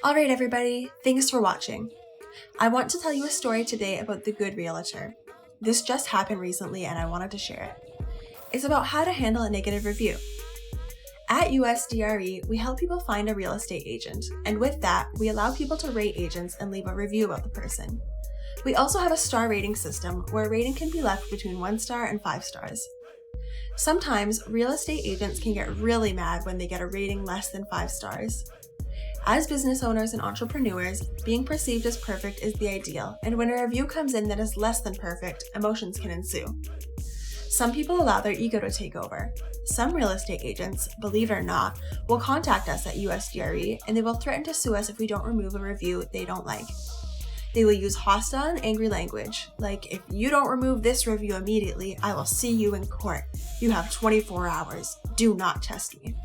Alright everybody, thanks for watching. I want to tell you a story today about the good realtor. This just happened recently and I wanted to share it. It's about how to handle a negative review. At USDRE, we help people find a real estate agent, and with that, we allow people to rate agents and leave a review about the person. We also have a star rating system where a rating can be left between 1 star and 5 stars. Sometimes, real estate agents can get really mad when they get a rating less than 5 stars. As business owners and entrepreneurs, being perceived as perfect is the ideal, and when a review comes in that is less than perfect, emotions can ensue. Some people allow their ego to take over. Some real estate agents, believe it or not, will contact us at USDRE and they will threaten to sue us if we don't remove a review they don't like. They will use hostile and angry language, like, "If you don't remove this review immediately, I will see you in court. You have 24 hours. Do not test me."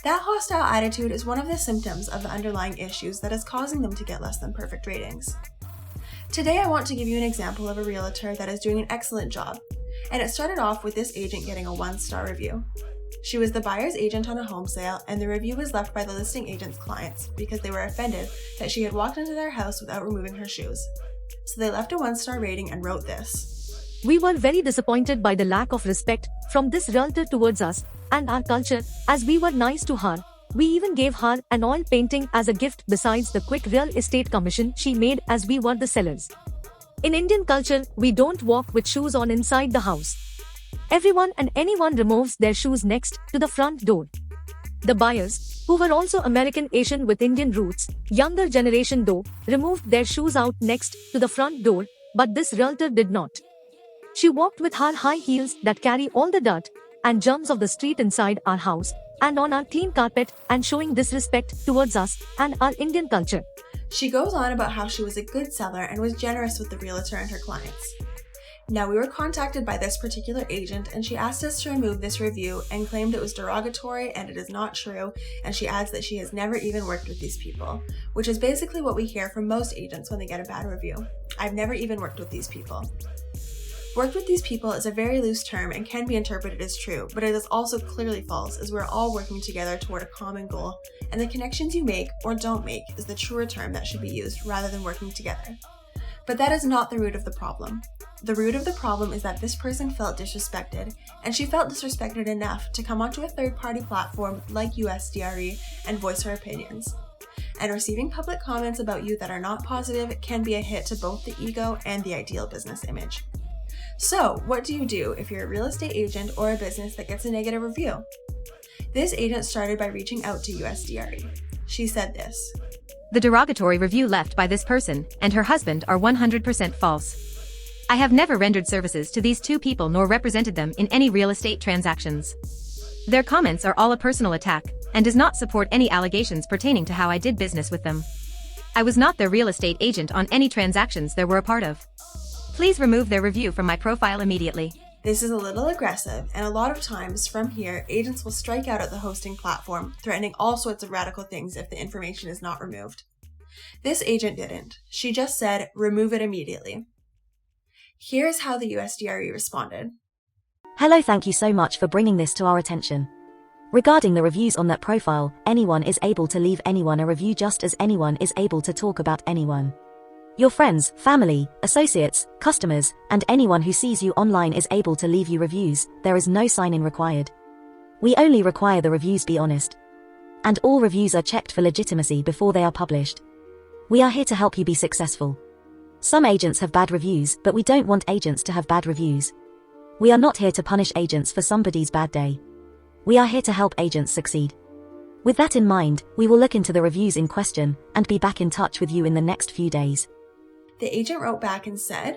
That hostile attitude is one of the symptoms of the underlying issues that is causing them to get less than perfect ratings. Today I want to give you an example of a realtor that is doing an excellent job, and it started off with this agent getting a 1-star review. She was the buyer's agent on a home sale, and the review was left by the listing agent's clients because they were offended that she had walked into their house without removing her shoes. So they left a 1-star rating and wrote this: "We were very disappointed by the lack of respect from this realtor towards us and our culture, as we were nice to her. We even gave her an oil painting as a gift besides the quick real estate commission she made as we were the sellers. In Indian culture, we don't walk with shoes on inside the house. Everyone and anyone removes their shoes next to the front door." The buyers, who were also American Asian with Indian roots, younger generation though, removed their shoes out next to the front door, but this realtor did not. She walked with her high heels that carry all the dirt and germs of the street inside our house and on our clean carpet, and showing disrespect towards us and our Indian culture. She goes on about how she was a good seller and was generous with the realtor and her clients. Now, we were contacted by this particular agent and she asked us to remove this review and claimed it was derogatory and it is not true, and she adds that she has never even worked with these people, which is basically what we hear from most agents when they get a bad review. "I've never even worked with these people." Worked with these people is a very loose term and can be interpreted as true, but it is also clearly false, as we're all working together toward a common goal, and the connections you make or don't make is the truer term that should be used rather than working together. But that is not the root of the problem. The root of the problem is that this person felt disrespected, and she felt disrespected enough to come onto a third-party platform like USDRE and voice her opinions. And receiving public comments about you that are not positive can be a hit to both the ego and the ideal business image. So, what do you do if you're a real estate agent or a business that gets a negative review? This agent started by reaching out to USDRE. She said this: "The derogatory review left by this person and her husband are 100% false. I have never rendered services to these two people nor represented them in any real estate transactions. Their comments are all a personal attack and does not support any allegations pertaining to how I did business with them. I was not their real estate agent on any transactions they were a part of. Please remove their review from my profile immediately." This is a little aggressive, and a lot of times from here, agents will strike out at the hosting platform, threatening all sorts of radical things if the information is not removed. This agent didn't. She just said, "Remove it immediately." Here's how the USDRE responded. "Hello, thank you so much for bringing this to our attention. Regarding the reviews on that profile, anyone is able to leave anyone a review just as anyone is able to talk about anyone. Your friends, family, associates, customers, and anyone who sees you online is able to leave you reviews. There is no sign-in required. We only require the reviews be honest. And all reviews are checked for legitimacy before they are published. We are here to help you be successful. Some agents have bad reviews, but we don't want agents to have bad reviews. We are not here to punish agents for somebody's bad day. We are here to help agents succeed. With that in mind, we will look into the reviews in question and be back in touch with you in the next few days." The agent wrote back and said,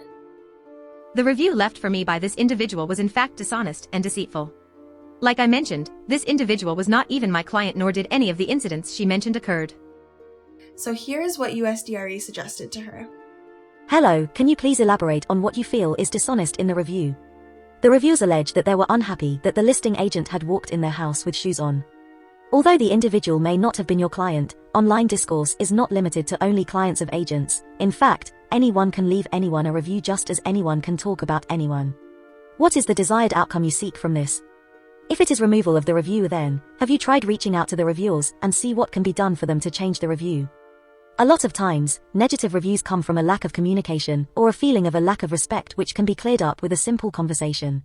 "The review left for me by this individual was in fact dishonest and deceitful. Like I mentioned, this individual was not even my client nor did any of the incidents she mentioned occurred." So here is what USDRE suggested to her. "Hello, can you please elaborate on what you feel is dishonest in the review? The reviews allege that they were unhappy that the listing agent had walked in their house with shoes on. Although the individual may not have been your client, online discourse is not limited to only clients of agents. In fact, anyone can leave anyone a review just as anyone can talk about anyone. What is the desired outcome you seek from this? If it is removal of the review, then have you tried reaching out to the reviewers and see what can be done for them to change the review? A lot of times, negative reviews come from a lack of communication or a feeling of a lack of respect, which can be cleared up with a simple conversation.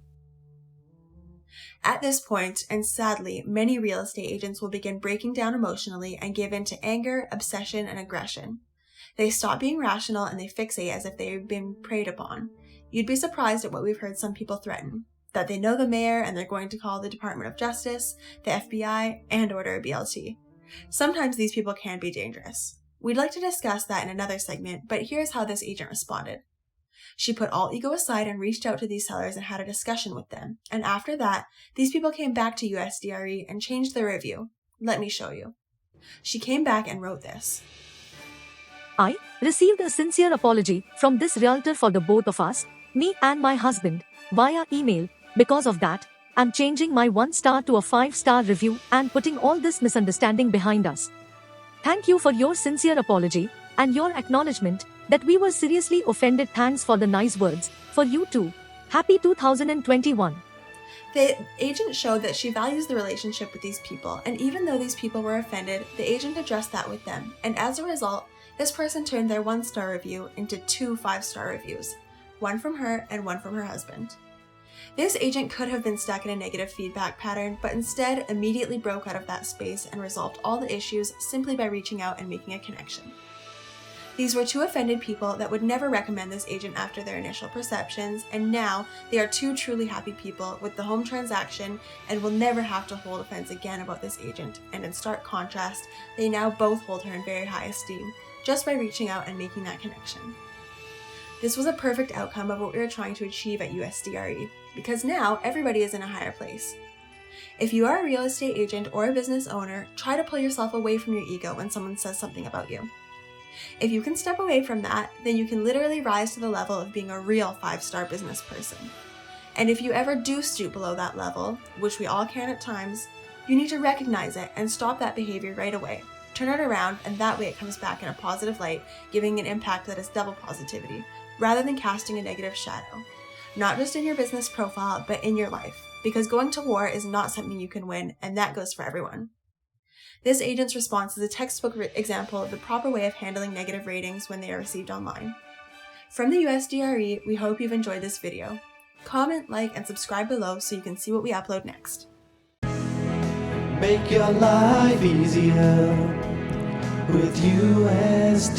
At this point, and sadly, many real estate agents will begin breaking down emotionally and give in to anger, obsession, and aggression. They stop being rational and they fixate as if they've been preyed upon. You'd be surprised at what we've heard some people threaten. That they know the mayor and they're going to call the Department of Justice, the FBI, and order a BLT. Sometimes these people can be dangerous. We'd like to discuss that in another segment, but here's how this agent responded. She put all ego aside and reached out to these sellers and had a discussion with them. And after that, these people came back to USDRE and changed their review. Let me show you. She came back and wrote this. I received a sincere apology from this realtor for the both of us, me and my husband, via email. Because of that, I'm changing my 1-star to a 5-star review and putting all this misunderstanding behind us. Thank you for your sincere apology and your acknowledgement that we were seriously offended. Thanks for the nice words. For you too. Happy 2021. The agent showed that she values the relationship with these people, and even though these people were offended, the agent addressed that with them, and as a result, this person turned their 1-star review into 2 5-star reviews, one from her and one from her husband. This agent could have been stuck in a negative feedback pattern, but instead immediately broke out of that space and resolved all the issues simply by reaching out and making a connection. These were 2 offended people that would never recommend this agent after their initial perceptions, and now they are 2 truly happy people with the home transaction and will never have to hold offense again about this agent. And in stark contrast, they now both hold her in very high esteem just by reaching out and making that connection. This was a perfect outcome of what we were trying to achieve at USDRE, because now everybody is in a higher place. If you are a real estate agent or a business owner, try to pull yourself away from your ego when someone says something about you. If you can step away from that, then you can literally rise to the level of being a real 5-star business person. And if you ever do stoop below that level, which we all can at times, you need to recognize it and stop that behavior right away. Turn it around, and that way it comes back in a positive light, giving an impact that is double positivity, rather than casting a negative shadow. Not just in your business profile, but in your life. Because going to war is not something you can win, and that goes for everyone. This agent's response is a textbook example of the proper way of handling negative ratings when they are received online. From the USDRE, we hope you've enjoyed this video. Comment, like, and subscribe below so you can see what we upload next. Make your life easier with USDRE.com.